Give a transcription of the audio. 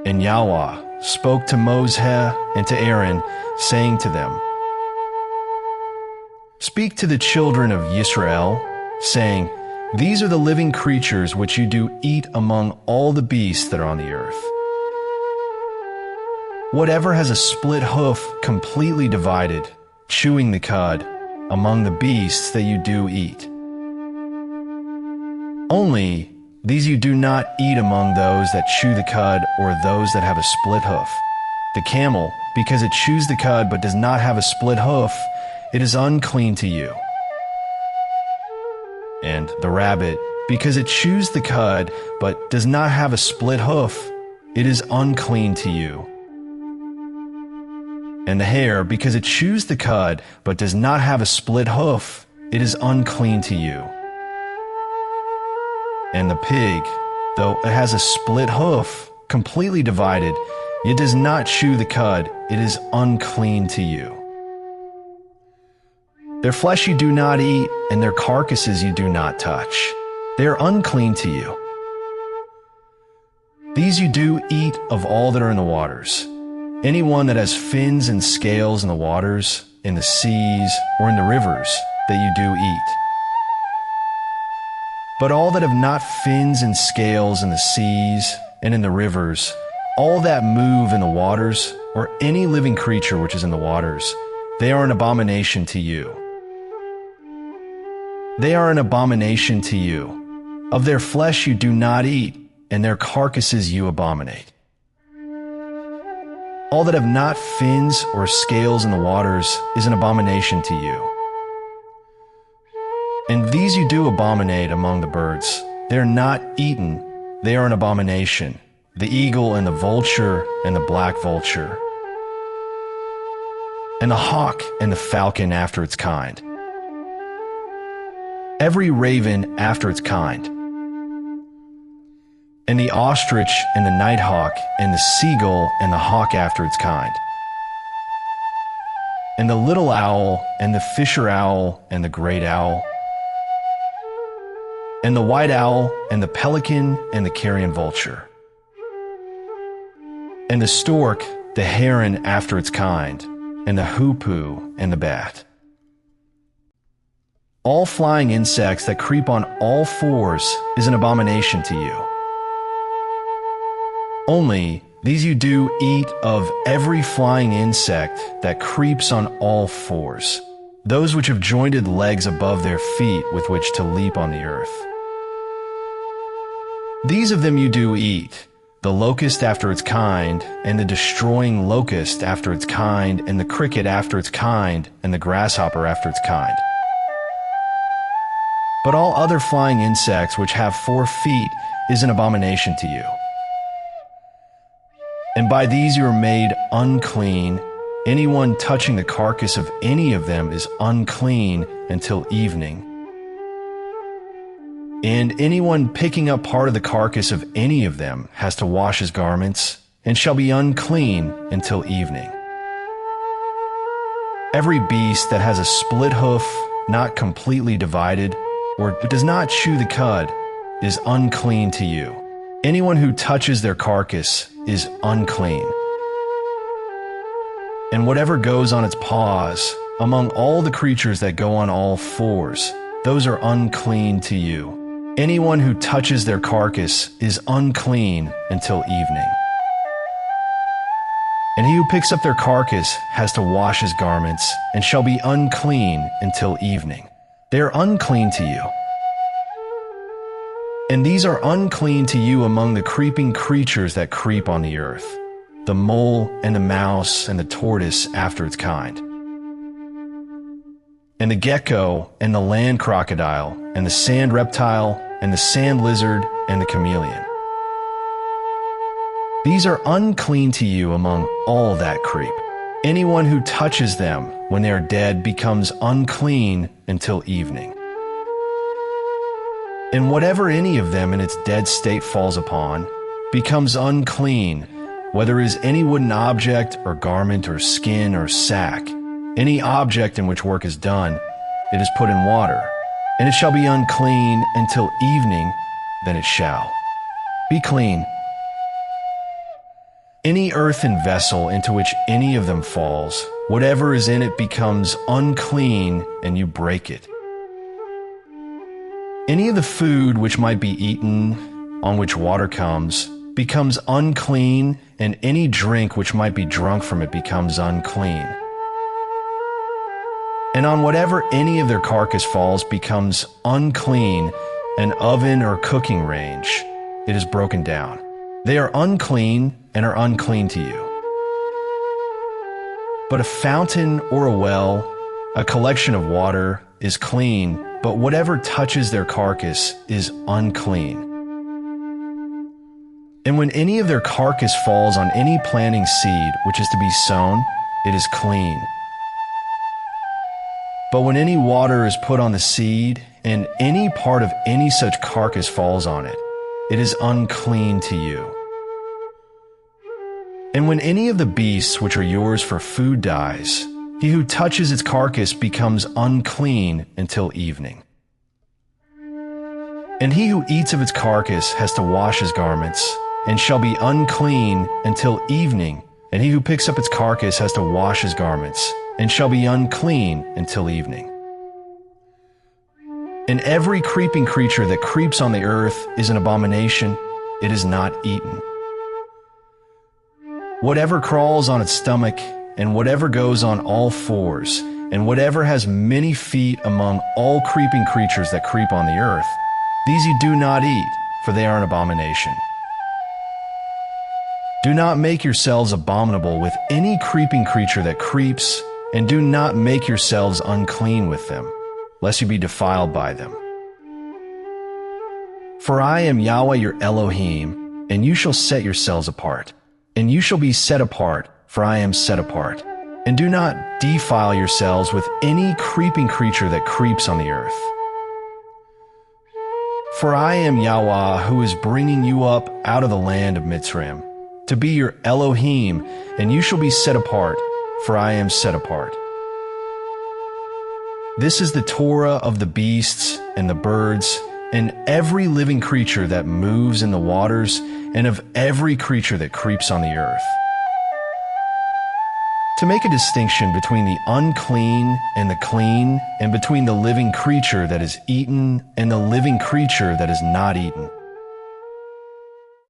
And Yahweh spoke to Moses and to Aaron, saying to them, Speak to the children of Israel, saying, These are the living creatures which you do eat among all the beasts that are on the earth. Whatever has a split hoof completely divided, chewing the cud, among the beasts that you do eat. Only these you do not eat among those that chew the cud or those that have a split hoof. The camel, because it chews the cud but does not have a split hoof, it is unclean to you. And the rabbit, because it chews the cud but does not have a split hoof, it is unclean to you. And the hare, because it chews the cud but does not have a split hoof, it is unclean to you. And the pig, though it has a split hoof, completely divided, yet does not chew the cud, it is unclean to you. Their flesh you do not eat, and their carcasses you do not touch. They are unclean to you. These you do eat of all that are in the waters. Anyone that has fins and scales in the waters, in the seas, or in the rivers, that you do eat. But all that have not fins and scales in the seas and in the rivers, all that move in the waters, or any living creature which is in the waters, they are an abomination to you. They are an abomination to you. Of their flesh you do not eat, and their carcasses you abominate. All that have not fins or scales in the waters is an abomination to you. And these you do abominate among the birds. They are not eaten, they are an abomination. The eagle and the vulture and the black vulture. And the hawk and the falcon after its kind. Every raven after its kind. And the ostrich and the nighthawk and the seagull and the hawk after its kind. And the little owl and the fisher owl and the great owl. And the white owl and the pelican and the carrion vulture. And the stork, the heron after its kind, and the hoopoe and the bat. All flying insects that creep on all fours is an abomination to you. Only these you do eat of every flying insect that creeps on all fours, those which have jointed legs above their feet with which to leap on the earth. These of them you do eat, the locust after its kind, and the destroying locust after its kind, and the cricket after its kind, and the grasshopper after its kind. But all other flying insects which have 4 feet is an abomination to you. And by these you are made unclean. Anyone touching the carcass of any of them is unclean until evening. And anyone picking up part of the carcass of any of them has to wash his garments, and shall be unclean until evening. Every beast that has a split hoof, not completely divided, or does not chew the cud, is unclean to you. Anyone who touches their carcass is unclean. And whatever goes on its paws, among all the creatures that go on all fours, those are unclean to you. Anyone who touches their carcass is unclean until evening. And he who picks up their carcass has to wash his garments, and shall be unclean until evening. They are unclean to you. And these are unclean to you among the creeping creatures that creep on the earth, the mole and the mouse and the tortoise after its kind, and the gecko and the land crocodile and the sand reptile and the sand lizard and the chameleon. These are unclean to you among all that creep. Anyone who touches them when they are dead becomes unclean until evening. And whatever any of them in its dead state falls upon becomes unclean, whether it is any wooden object or garment or skin or sack, any object in which work is done, it is put in water, and it shall be unclean until evening, then it shall be clean. Any earthen vessel into which any of them falls, whatever is in it becomes unclean, and you break it. Any of the food which might be eaten, on which water comes, becomes unclean, and any drink which might be drunk from it becomes unclean. And on whatever any of their carcass falls becomes unclean, an oven or cooking range. It is broken down. They are unclean and are unclean to you. But a fountain or a well, a collection of water, is clean, but whatever touches their carcass is unclean. And when any of their carcass falls on any planting seed which is to be sown, it is clean. But when any water is put on the seed, and any part of any such carcass falls on it, it is unclean to you. And when any of the beasts which are yours for food dies, he who touches its carcass becomes unclean until evening. And he who eats of its carcass has to wash his garments, and shall be unclean until evening. And he who picks up its carcass has to wash his garments, and shall be unclean until evening. And every creeping creature that creeps on the earth is an abomination. It is not eaten. Whatever crawls on its stomach, and whatever goes on all fours, and whatever has many feet among all creeping creatures that creep on the earth, these you do not eat, for they are an abomination. Do not make yourselves abominable with any creeping creature that creeps, and do not make yourselves unclean with them, lest you be defiled by them. For I am Yahweh your Elohim, and you shall set yourselves apart, and you shall be set apart, for I am set apart. And do not defile yourselves with any creeping creature that creeps on the earth. For I am Yahweh, who is bringing you up out of the land of Mitzrayim, to be your Elohim, and you shall be set apart, for I am set apart. This is the Torah of the beasts and the birds, and every living creature that moves in the waters, and of every creature that creeps on the earth. To make a distinction between the unclean and the clean, and between the living creature that is eaten and the living creature that is not eaten.